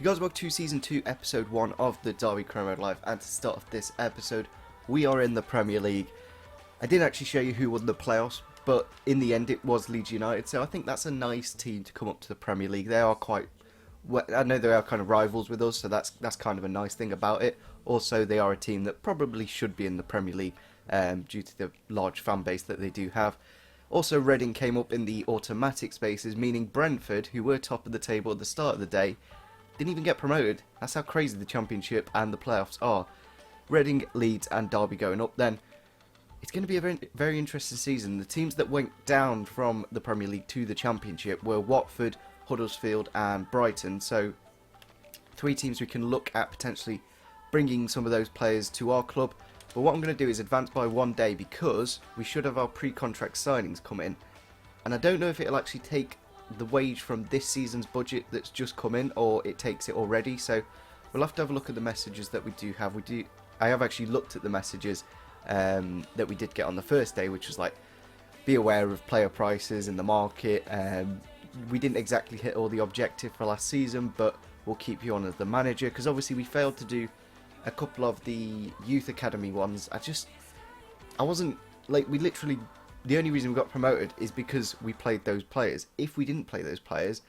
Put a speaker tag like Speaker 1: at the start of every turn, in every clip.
Speaker 1: You guys, welcome to Season 2, Episode 1 of the Derby Crown Road Live, and to start off this episode, we are in the Premier League. I didn't actually show you who won the playoffs, but in the end it was Leeds United, so I think that's a nice team to come up to the Premier League. They are quite, well, I know they are kind of rivals with us, so that's kind of a nice thing about it. Also, they are a team that probably should be in the Premier League due to the large fan base that they do have. Also, Reading came up in the automatic spaces, meaning Brentford, who were top of the table at the start of the day, didn't even get promoted. That's how crazy the Championship and the playoffs are. Reading, Leeds and Derby going up then. It's going to be a very, very interesting season. The teams that went down from the Premier League to the Championship were Watford, Huddersfield and Brighton. So, 3 teams we can look at potentially bringing some of those players to our club. But what I'm going to do is advance by 1 day because we should have our pre-contract signings come in. And I don't know if it'll actually take the wage from this season's budget that's just come in, or it takes it already. So we'll have to have a look at the messages that we do have. I have actually looked at the messages that we did get on the first day, which was like, be aware of player prices in the market. We didn't exactly hit all the objective for last season, but we'll keep you on as the manager, because obviously we failed to do a couple of the youth academy ones. I wasn't, like, we literally, the only reason we got promoted is because we played those players. If we didn't play those players,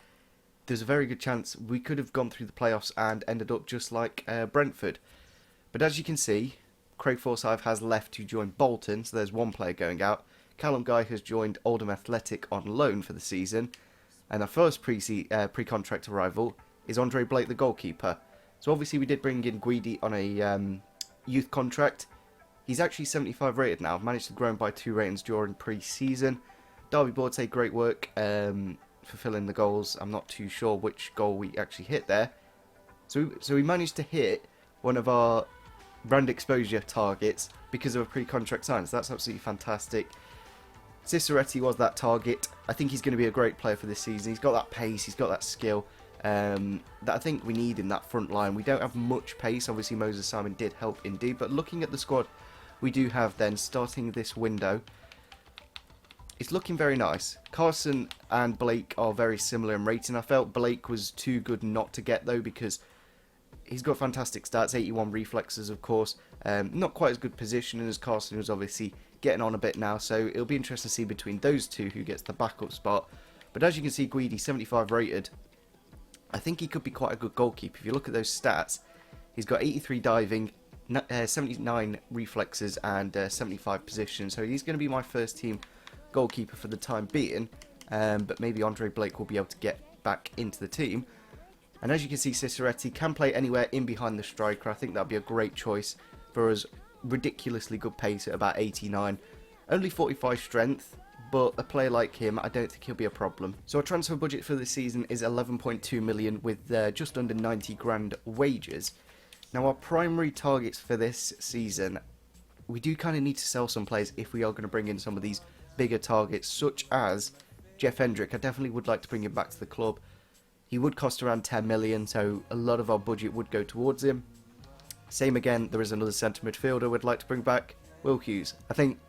Speaker 1: there's a very good chance we could have gone through the playoffs and ended up just like Brentford. But as you can see, Craig Forsyth has left to join Bolton, so there's 1 player going out. Callum Guy has joined Oldham Athletic on loan for the season. And our first pre-contract arrival is Andre Blake, the goalkeeper. So obviously we did bring in Guidi on a youth contract. He's actually 75 rated now. Managed to grow him by 2 ratings during pre-season. Derby board say great work fulfilling the goals. I'm not too sure which goal we actually hit there. So we managed to hit one of our brand exposure targets because of a pre-contract sign. So that's absolutely fantastic. Ciceretti was that target. I think he's going to be a great player for this season. He's got that pace. He's got that skill. That I think we need in that front line. We don't have much pace. Obviously Moses Simon did help indeed, but looking at the squad we do have then starting this window, it's looking very nice. Carson and Blake are very similar in rating. I felt Blake was too good not to get though, because he's got fantastic stats, 81 reflexes of course, not quite as good positioning as Carson, who's obviously getting on a bit now, so it'll be interesting to see between those two who gets the backup spot. But as you can see, Guidi 75 rated. I think he could be quite a good goalkeeper. If you look at those stats, he's got 83 diving, 79 reflexes and 75 position. So he's going to be my first team goalkeeper for the time being. But maybe Andre Blake will be able to get back into the team. And as you can see, Ciceretti can play anywhere in behind the striker. I think that would be a great choice for us. Ridiculously good pace at about 89. Only 45 strength. But a player like him, I don't think he'll be a problem. So our transfer budget for this season is 11.2 million with just under 90 grand wages. Now our primary targets for this season, we do kind of need to sell some players if we are going to bring in some of these bigger targets, such as Jeff Hendrick. I definitely would like to bring him back to the club. He would cost around 10 million, so a lot of our budget would go towards him. Same again, there is another centre midfielder we'd like to bring back, Will Hughes. I think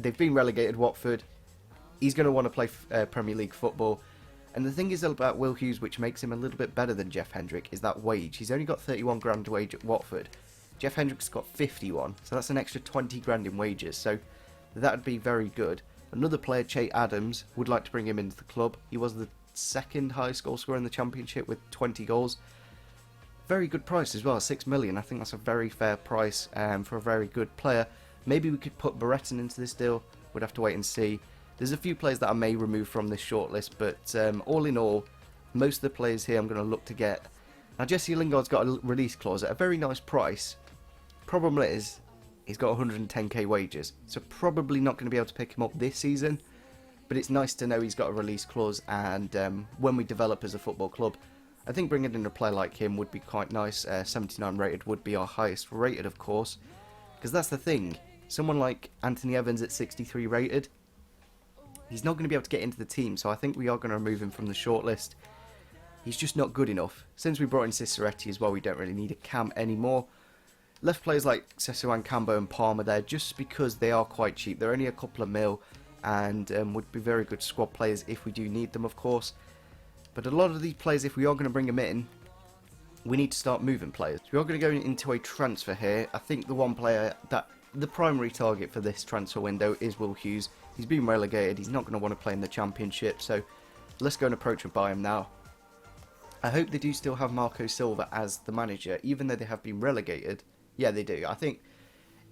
Speaker 1: they've been relegated, Watford. He's going to want to play Premier League football. And the thing is about Will Hughes, which makes him a little bit better than Jeff Hendrick, is that wage. He's only got 31 grand wage at Watford. Jeff Hendrick's got 51, so that's an extra 20 grand in wages. So that would be very good. Another player, Che Adams, would like to bring him into the club. He was the 2nd highest goal scorer in the Championship with 20 goals. Very good price as well, 6 million. I think that's a very fair price for a very good player. Maybe we could put Brereton into this deal. We'd have to wait and see. There's a few players that I may remove from this shortlist, but all in all, most of the players here I'm going to look to get. Now, Jesse Lingard's got a release clause at a very nice price. Problem is, he's got 110k wages, so probably not going to be able to pick him up this season, but it's nice to know he's got a release clause, and when we develop as a football club, I think bringing in a player like him would be quite nice. 79 rated would be our highest rated, of course, because that's the thing. Someone like Anthony Evans at 63 rated, he's not going to be able to get into the team, so I think we are going to remove him from the shortlist. He's just not good enough. Since we brought in Ciceretti as well, we don't really need a cam anymore. Left players like Sesuan, Cambo and Palmer there, just because they are quite cheap. They're only a couple of mil, and would be very good squad players if we do need them, of course. But a lot of these players, if we are going to bring them in, we need to start moving players. So we are going to go into a transfer here. I think the one player that the primary target for this transfer window is Will Hughes. He's been relegated. He's not going to want to play in the Championship. So let's go and approach and buy him now. I hope they do still have Marco Silva as the manager, even though they have been relegated. Yeah, they do. I think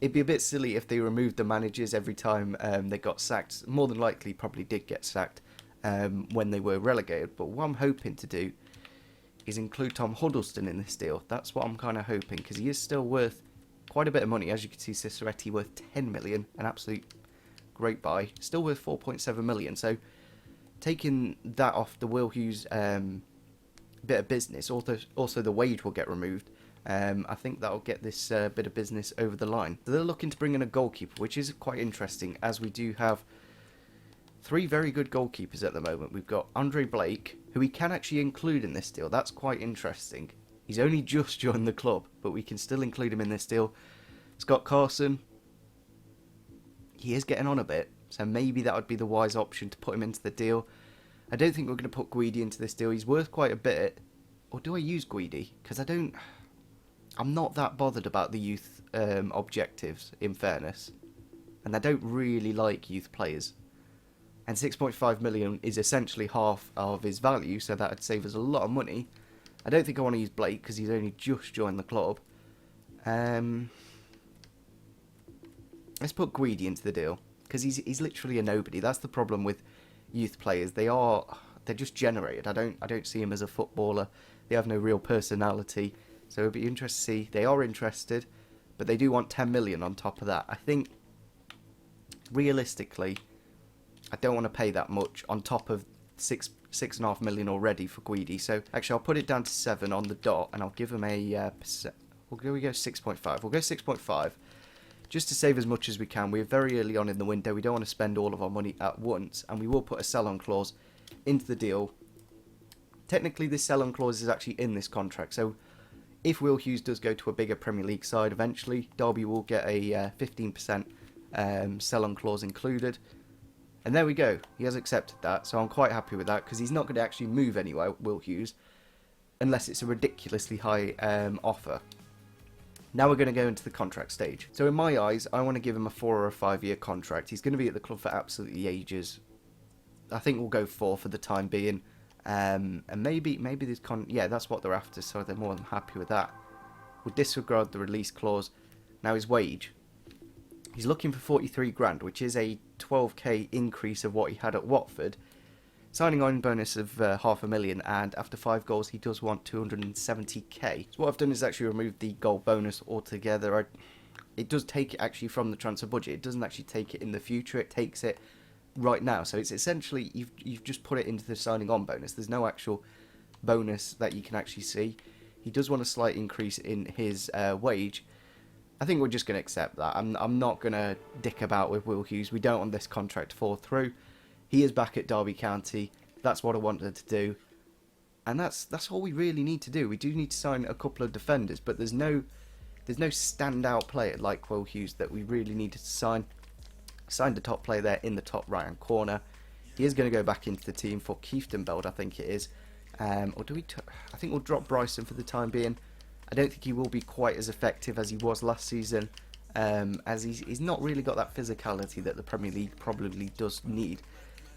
Speaker 1: it'd be a bit silly if they removed the managers every time they got sacked. More than likely, probably did get sacked when they were relegated. But what I'm hoping to do is include Tom Huddleston in this deal. That's what I'm kind of hoping, because he is still worth quite a bit of money. As you can see, Ciceretti worth 10 million, an absolute great buy. Still worth 4.7 million. So taking that off the Will Hughes bit of business, also the wage will get removed. I think that'll get this bit of business over the line. So they're looking to bring in a goalkeeper, which is quite interesting, as we do have 3 very good goalkeepers at the moment. We've got Andre Blake, who we can actually include in this deal. That's quite interesting. He's only just joined the club, but we can still include him in this deal. Scott Carson, he is getting on a bit, so maybe that would be the wise option to put him into the deal. I don't think we're going to put Guidi into this deal. He's worth quite a bit. Or do I use Guidi? Because I'm not that bothered about the youth objectives, in fairness. And I don't really like youth players. And 6.5 million is essentially half of his value, so that would save us a lot of money. I don't think I want to use Blake because he's only just joined the club. Let's put Guidi into the deal, because he's literally a nobody. That's the problem with youth players. They're just generated. I don't see him as a footballer. They have no real personality. So it'll be interesting to see. They are interested, but they do want 10 million on top of that. I think realistically, I don't want to pay that much on top of 6.5 million already for Guidi. So actually, I'll put it down to 7 on the dot, and I'll give him a percent. We go 6.5. We'll go 6.5, just to save as much as we can. We're very early on in the window. We don't want to spend all of our money at once, and we will put a sell-on clause into the deal. Technically, this sell-on clause is actually in this contract. So if Will Hughes does go to a bigger Premier League side eventually, Derby will get a 15% sell-on clause included. And there we go. He has accepted that, so I'm quite happy with that, because he's not going to actually move anywhere, Will Hughes, unless it's a ridiculously high offer. Now we're going to go into the contract stage. So in my eyes, I want to give him a 4 or a 5 year contract. He's going to be at the club for absolutely ages. I think we'll go 4 for the time being. And maybe this yeah, that's what they're after, so they're more than happy with that. We'll disregard the release clause. Now his wage. He's looking for 43 grand, which is a 12k increase of what he had at Watford. Signing on bonus of 500,000, and after 5 goals he does want 270k. So what I've done is actually removed the goal bonus altogether. It does take it actually from the transfer budget. It doesn't actually take it in the future, it takes it right now. So it's essentially, you've just put it into the signing on bonus. There's no actual bonus that you can actually see. He does want a slight increase in his wage. I think we're just going to accept that. I'm not going to dick about with Will Hughes. We don't want this contract to fall through. He is back at Derby County. That's what I wanted to do. And that's all we really need to do. We do need to sign a couple of defenders, but there's no standout player like Will Hughes that we really needed to sign. Signed a top player there in the top right hand corner. He is going to go back into the team for Kieftenbeld, I think it is. Or do we? I think we'll drop Bryson for the time being. I don't think he will be quite as effective as he was last season, as he's not really got that physicality that the Premier League probably does need.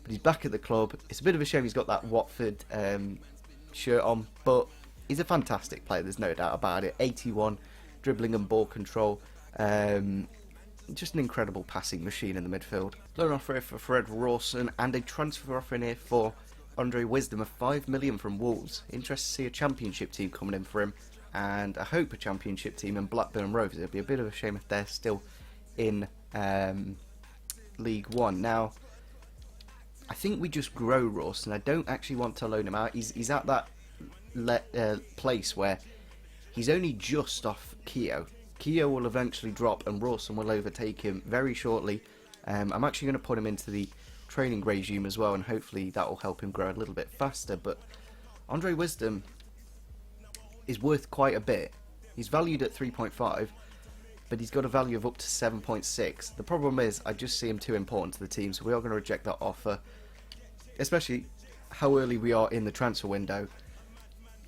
Speaker 1: But he's back at the club. It's a bit of a shame he's got that Watford shirt on, but he's a fantastic player, there's no doubt about it. 81, dribbling and ball control. Just an incredible passing machine in the midfield. Loan offer here for Fred Rawson, and a transfer offer in here for Andre Wisdom of 5 million from Wolves. Interested to see a Championship team coming in for him, and I hope a Championship team in Blackburn Rovers. It'd be a bit of a shame if they're still in League One. Now, I think we just grow Rawson. I don't actually want to loan him out. He's at that place where he's only just off Keogh. Keogh will eventually drop and Rawson will overtake him very shortly. I'm actually going to put him into the training regime as well, and hopefully that will help him grow a little bit faster. But Andre Wisdom is worth quite a bit. He's valued at 3.5, but he's got a value of up to 7.6. The problem is I just see him too important to the team, so we are going to reject that offer, especially how early we are in the transfer window.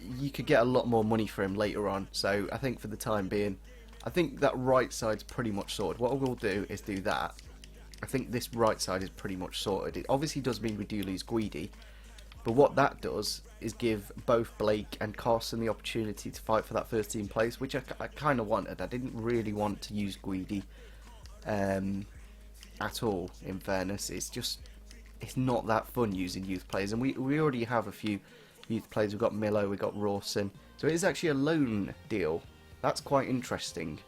Speaker 1: you could get a lot more money for him later on. So I think for the time being, I think that right side's pretty much sorted. What we'll do is do that. I think this right side is pretty much sorted. It obviously does mean we do lose Guidi, but what that does is give both Blake and Carson the opportunity to fight for that first team place, which I kind of wanted. I didn't really want to use Guidi at all, in fairness. It's not that fun using youth players, and we already have a few youth players. We've got Milo, we've got Rawson, so it is actually a loan deal. That's quite interesting.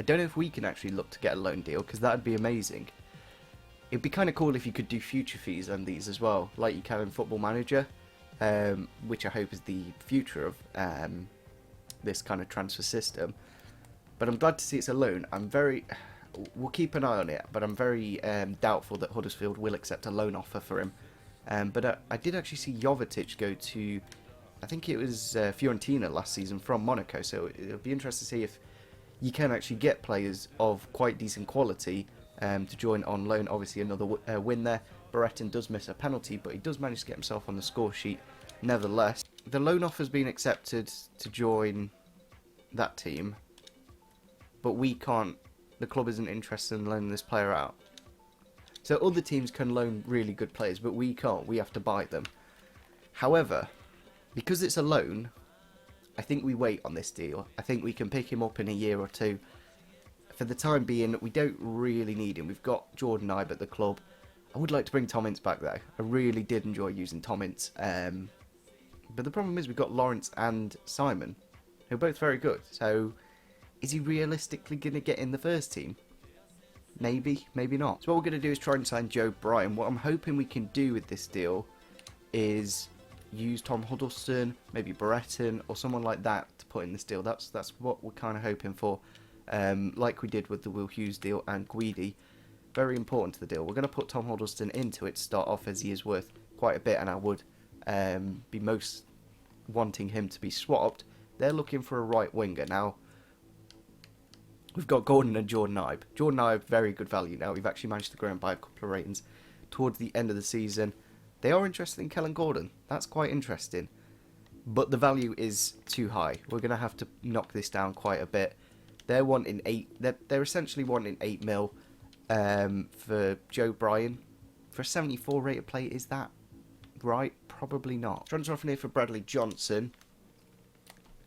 Speaker 1: I don't know if we can actually look to get a loan deal, because that would be amazing. It'd be kind of cool if you could do future fees on these as well, like you can in Football Manager, which I hope is the future of this kind of transfer system. But I'm glad to see it's a loan. We'll keep an eye on it, but I'm very doubtful that Huddersfield will accept a loan offer for him. But I did actually see Jovetic go to, I think it was Fiorentina last season from Monaco, so it'll be interesting to see if you can actually get players of quite decent quality to join on loan. Obviously another win there. Brereton does miss a penalty, but he does manage to get himself on the score sheet nevertheless. The loan offer's been accepted to join that team, but we can't. The club isn't interested in loaning this player out. So other teams can loan really good players, but we can't. We have to buy them. However, because it's a loan, I think we wait on this deal. I think we can pick him up in a year or two. For the time being, we don't really need him. We've got Jordan Ibe at the club. I would like to bring Tom Ince back though. I really did enjoy using Tom Ince. But the problem is we've got Lawrence and Simon, who are both very good. So is he realistically going to get in the first team? Maybe, maybe not. So what we're going to do is try and sign Joe Bryan. What I'm hoping we can do with this deal is use Tom Huddleston, maybe Brereton, or someone like that to put in this deal. That's what we're kind of hoping for. Like we did with the Will Hughes deal and Guidi. Very important to the deal. We're going to put Tom Huddleston into it to start off, as he is worth quite a bit, and I would be most wanting him to be swapped. They're looking for a right winger. Now, we've got Gordon and Jordan Ibe. Jordan Ibe, very good value now. We've actually managed to grow him by a couple of ratings towards the end of the season. They are interested in Kellen Gordon. That's quite interesting. But the value is too high. We're going to have to knock this down quite a bit. They're wanting they're essentially wanting 8 mil for Joe Bryan. For a 74 rated player, is that right? Probably not. Transfer offer here for Bradley Johnson.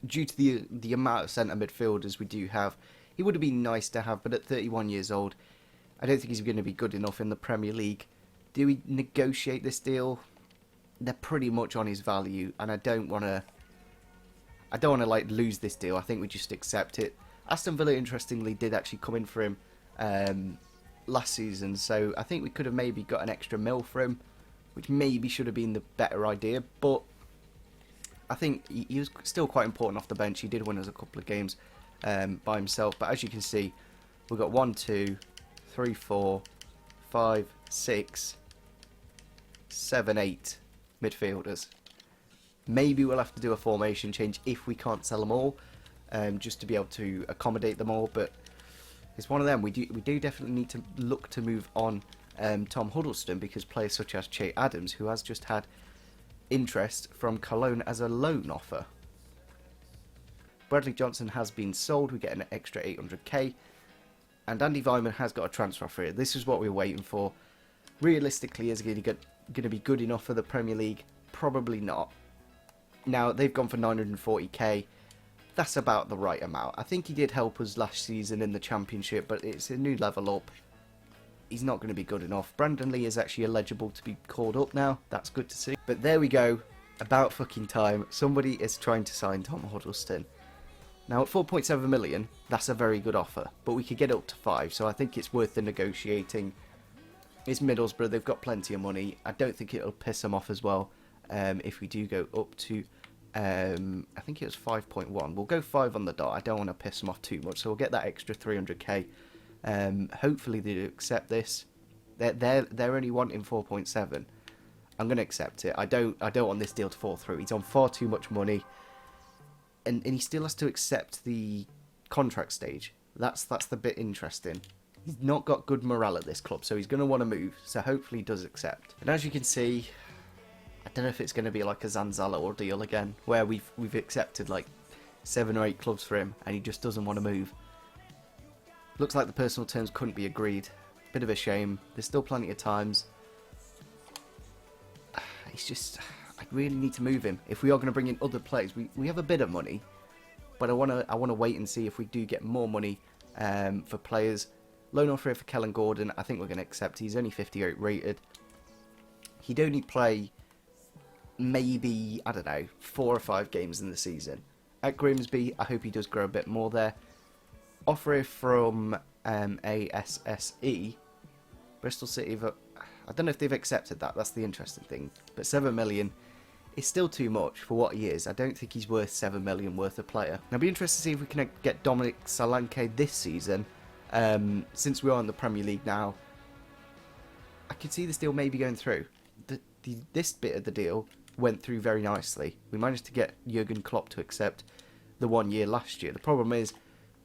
Speaker 1: Due to the amount of centre midfielders we do have, he would have been nice to have, but at 31 years old, I don't think he's going to be good enough in the Premier League. Do we negotiate this deal? They're pretty much on his value, and I don't want to like lose this deal. I think we just accept it. Aston Villa, interestingly, did actually come in for him last season, so I think we could have maybe got an extra mil for him, which maybe should have been the better idea, but I think he was still quite important off the bench. He did win us a couple of games by himself, but as you can see, we've got 1, 2, 3, 4, 5, 6, 7, 8 midfielders. Maybe we'll have to do a formation change if we can't sell them all, just to be able to accommodate them all, but it's one of them. We do definitely need to look to move on Tom Huddleston, because players such as Che Adams, who has just had interest from Cologne as a loan offer. Bradley Johnson has been sold. We get an extra 800k, and Andy Weimann has got a transfer offer here. This is what we're waiting for. Realistically, is it going to be good enough for the Premier League? Probably not. Now, they've gone for 940k. That's about the right amount. I think he did help us last season in the Championship, but it's a new level up. He's not going to be good enough. Brandon Lee is actually eligible to be called up now. That's good to see. But there we go. About fucking time. Somebody is trying to sign Tom Huddleston. Now, at 4.7 million, that's a very good offer. But we could get up to 5, so I think it's worth the negotiating. It's Middlesbrough. They've got plenty of money. I don't think it'll piss them off as well if we do go up to, I think it was 5.1. We'll go 5 on the dot. I don't want to piss them off too much, so we'll get that extra 300k. Hopefully they do accept this. They're only wanting 4.7. I'm going to accept it. I don't want this deal to fall through. He's on far too much money, and he still has to accept the contract stage. That's the bit interesting. He's not got good morale at this club, so he's going to want to move. So hopefully he does accept. And as you can see, I don't know if it's going to be like a Zanzala ordeal again, where we've accepted like 7 or 8 clubs for him, and he just doesn't want to move. Looks like the personal terms couldn't be agreed. Bit of a shame. There's still plenty of times. It's just, I really need to move him. If we are going to bring in other players, we have a bit of money, but I want to wait and see if we do get more money for players. Loan offer for Kellen Gordon, I think we're going to accept. He's only 58 rated. He'd only play maybe, I don't know, 4 or 5 games in the season. At Grimsby, I hope he does grow a bit more there. Offer from ASSE. Bristol City, I don't know if they've accepted that. That's the interesting thing. But 7 million is still too much for what he is. I don't think he's worth 7 million worth of player. Now, I'll be interested to see if we can get Dominic Solanke this season. Since we are in the Premier League now, I could see this deal maybe going through. This bit of the deal went through very nicely. We managed to get Jurgen Klopp to accept the 1 year last year. The problem is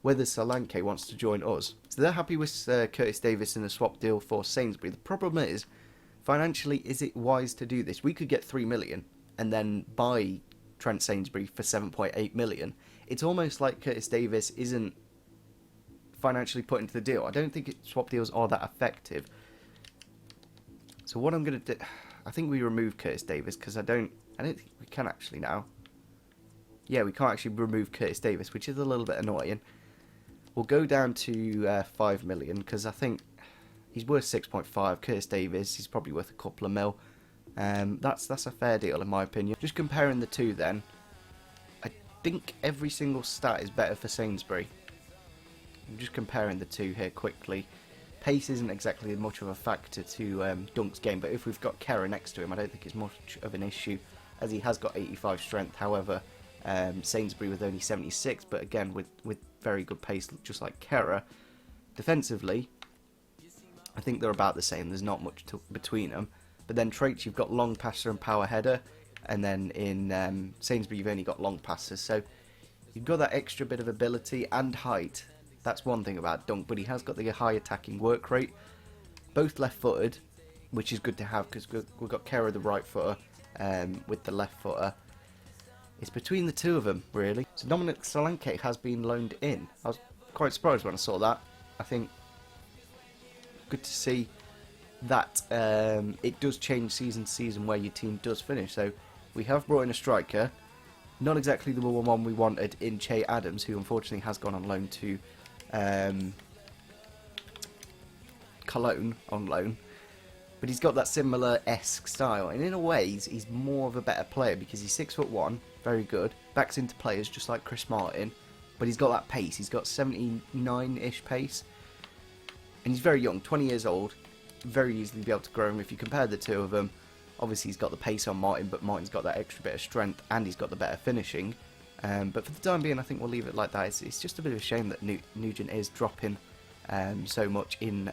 Speaker 1: whether Solanke wants to join us. So they're happy with Curtis Davis in a swap deal for Sainsbury. The problem is, financially, is it wise to do this? We could get 3 million and then buy Trent Sainsbury for 7.8 million. It's almost like Curtis Davis isn't financially put into the deal. I don't think swap deals are that effective. So what I'm going to do, I think we remove Curtis Davis because I don't think we can actually now. Yeah, we can't actually remove Curtis Davis, which is a little bit annoying. We'll go down to 5 million because I think he's worth 6.5. Curtis Davis, he's probably worth a couple of mil. That's a fair deal in my opinion. Just comparing the two then, I think every single stat is better for Sainsbury. I'm just comparing the two here quickly. Pace isn't exactly much of a factor to Dunk's game, but if we've got Kera next to him, I don't think it's much of an issue, as he has got 85 strength. However, Sainsbury with only 76, but again with very good pace, just like Kera. Defensively, I think they're about the same. There's not much between them. But then traits, you've got long passer and power header, and then in Sainsbury you've only got long passers. So you've got that extra bit of ability and height. That's one thing about Dunk, but he has got the high attacking work rate. Both left-footed, which is good to have because we've got Kera the right footer with the left footer. It's between the two of them, really. So Dominic Solanke has been loaned in. I was quite surprised when I saw that. I think good to see that it does change season to season where your team does finish. So we have brought in a striker. Not exactly the one we wanted in Che Adams, who unfortunately has gone on loan to Cologne on loan. But he's got that similar-esque style, and in a way he's more of a better player because he's 6'1", very good, backs into players just like Chris Martin, but he's got that pace. He's got 79-ish pace, and he's very young, 20 years old, very easily be able to grow him. If you compare the two of them, obviously he's got the pace on Martin, but Martin's got that extra bit of strength, and he's got the better finishing. But for the time being, I think we'll leave it like that. It's just a bit of a shame that Nugent is dropping so much in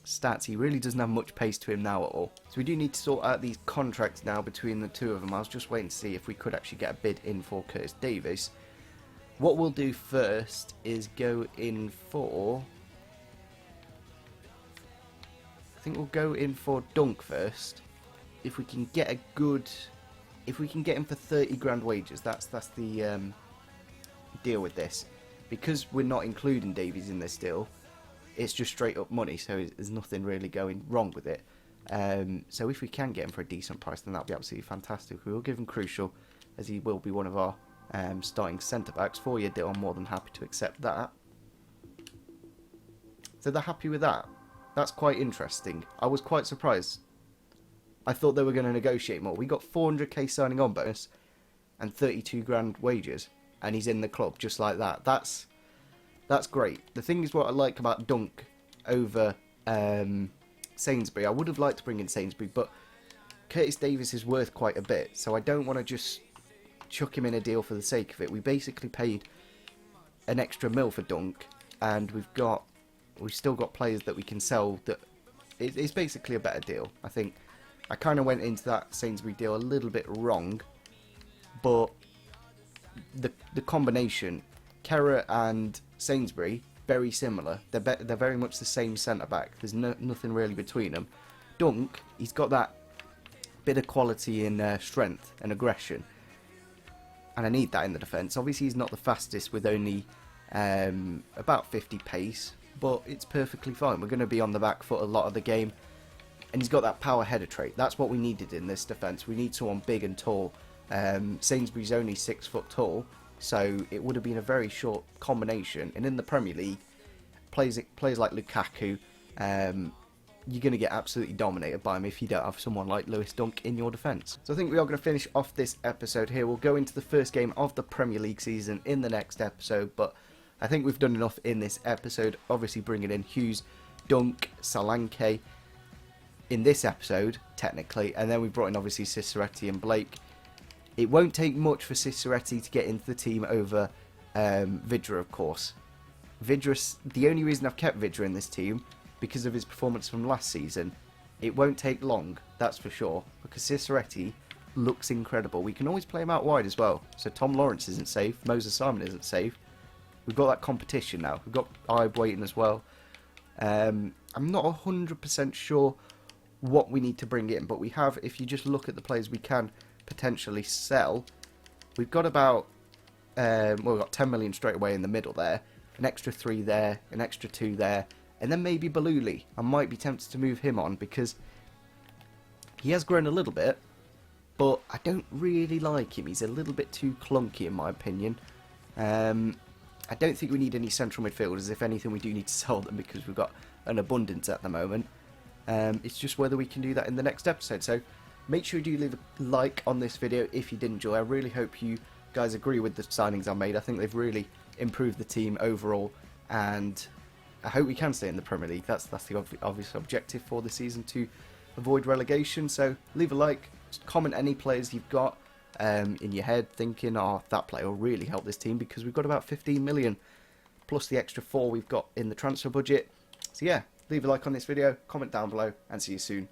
Speaker 1: stats. He really doesn't have much pace to him now at all. So we do need to sort out these contracts now between the two of them. I was just waiting to see if we could actually get a bid in for Curtis Davis. What we'll do first is go in for... I think we'll go in for Dunk first. If we can get a good... If we can get him for 30 grand wages, that's the deal with this. Because we're not including Davies in this deal, it's just straight up money, so there's nothing really going wrong with it. So if we can get him for a decent price, then that'll be absolutely fantastic. We will give him Crucial, as he will be one of our starting centre-backs. 4-year deal, I'm more than happy to accept that. So they're happy with that. That's quite interesting. I was quite surprised. I thought they were going to negotiate more. We got 400k signing on bonus and 32 grand wages, and he's in the club just like that. That's great. The thing is, what I like about Dunk over Sainsbury, I would have liked to bring in Sainsbury, but Curtis Davis is worth quite a bit, so I don't want to just chuck him in a deal for the sake of it. We basically paid an extra mil for Dunk, and we've still got players that we can sell. That it's basically a better deal. I think I kind of went into that Sainsbury deal a little bit wrong, but the combination, Kera and Sainsbury, very similar. They're very much the same centre back. There's nothing really between them. Dunk, he's got that bit of quality in strength and aggression. And I need that in the defence. Obviously, he's not the fastest with only about 50 pace, but it's perfectly fine. We're going to be on the back foot a lot of the game. And he's got that power header trait. That's what we needed in this defence. We need someone big and tall. Sainsbury's only 6 foot tall, so it would have been a very short combination. And in the Premier League, players like Lukaku, you're going to get absolutely dominated by him if you don't have someone like Lewis Dunk in your defence. So I think we are going to finish off this episode here. We'll go into the first game of the Premier League season in the next episode, but I think we've done enough in this episode. Obviously bringing in Hughes, Dunk, Solanke in this episode, technically, and then we brought in obviously Ciceretti and Blake. It won't take much for Ciceretti to get into the team over Vidra, of course. Vidra, the only reason I've kept Vidra in this team, because of his performance from last season. It won't take long, that's for sure, because Ciceretti looks incredible. We can always play him out wide as well. So Tom Lawrence isn't safe, Moses Simon isn't safe. We've got that competition now. We've got Ibe waiting as well. I'm not 100% sure what we need to bring in, but we have, if you just look at the players we can potentially sell, we've got about, we've got 10 million straight away in the middle there, an extra 3 there, an extra 2 there, and then maybe Baluli. I might be tempted to move him on because he has grown a little bit, but I don't really like him. He's a little bit too clunky in my opinion. I don't think we need any central midfielders. If anything, we do need to sell them because we've got an abundance at the moment. It's just whether we can do that in the next episode. So make sure you do leave a like on this video if you did enjoy. I really hope you guys agree with the signings I made. I think they've really improved the team overall, and I hope we can stay in the Premier League. That's the obvious objective for the season, to avoid relegation. So leave a like, comment any players you've got in your head thinking, oh, that player will really help this team, because we've got about 15 million plus the extra 4 we've got in the transfer budget. So yeah, leave a like on this video, comment down below, and see you soon.